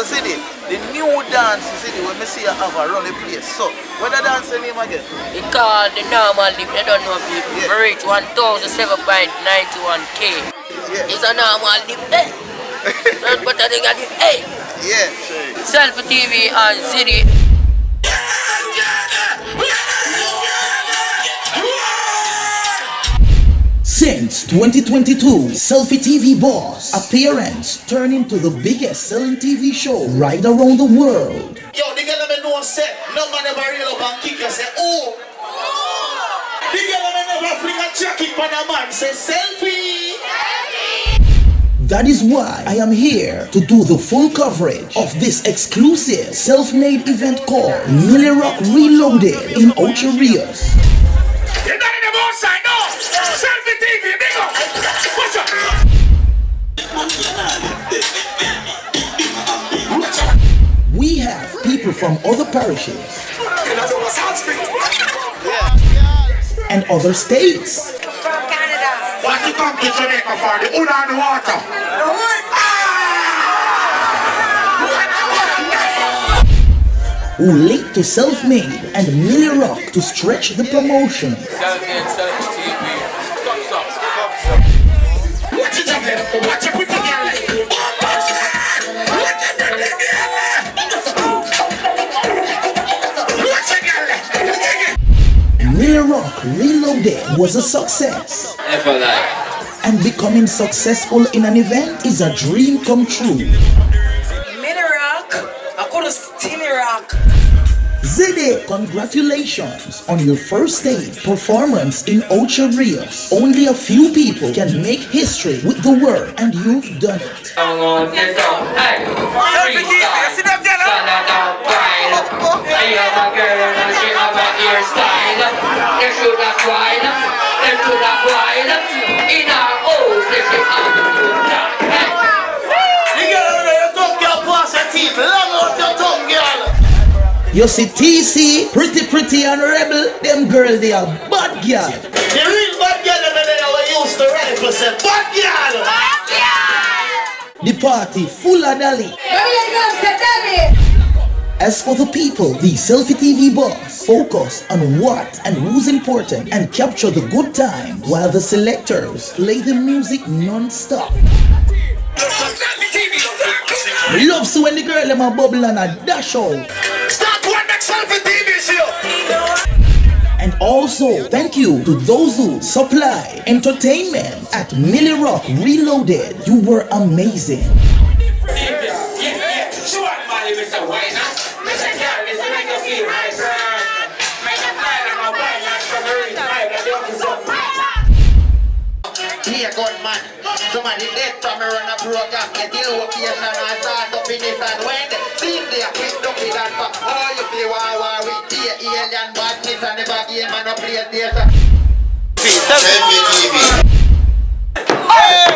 So Ziddy, the new dance Ziddy when me see you have a run the place. So what the dance name again? It's called the normal dip. They don't know people. Yeah. We reach 1,007.91K. Yeah. It's a normal dip there. But I think I did 8. Yeah. Selfi TV and Ziddy. Since 2022, Selfi TV Boss appearance turned into the biggest selling TV show right around the world. Yo, the girl me know say, no man ever reel up and kick and say, oh. The girl me never fling a jacket on a man say, Selfi. That is why I am here to do the full coverage of this exclusive self-made event called Milli Reloaded in Ochi, Rios. You're not in the boss side, no. Selfi TV, big up. Watch out. We have people from other parishes and other states From Canada. What you come to Jamaica for? The wood and the water. who link to self-made and Milli Rock to stretch the promotion. Selfi and Selfi TV. Watch it up there. Watch it with the girl. Milli Rock Reloaded was a success. Ever life. And becoming successful in an event is a dream come true. Milli Rock. I call it Stilly Rock. Ziddy, congratulations on your first stage performance in Ochi, Rios. Only a few people can make history with the word, and you've done it. You see TC, pretty and Reble, them girls they are bad girl. The real bad girl that we used to Rios say, bad girl. The party full of dolly. As for the people, the Selfi TV Boss focus on what and who's important and capture the good time while the selectors play the music non-stop. Love so when the girl them a bubble and a dash out. Start one next Selfi TV show. And also, thank you to those who supply entertainment at Milli Rock Reloaded. You were amazing. Here, good man. Somebody dead from me run a program. Get the location and start up in this and when the team there quick up with that back. Oh, you play war with the alien badness and never game and no play there. Selfi TV. Hey!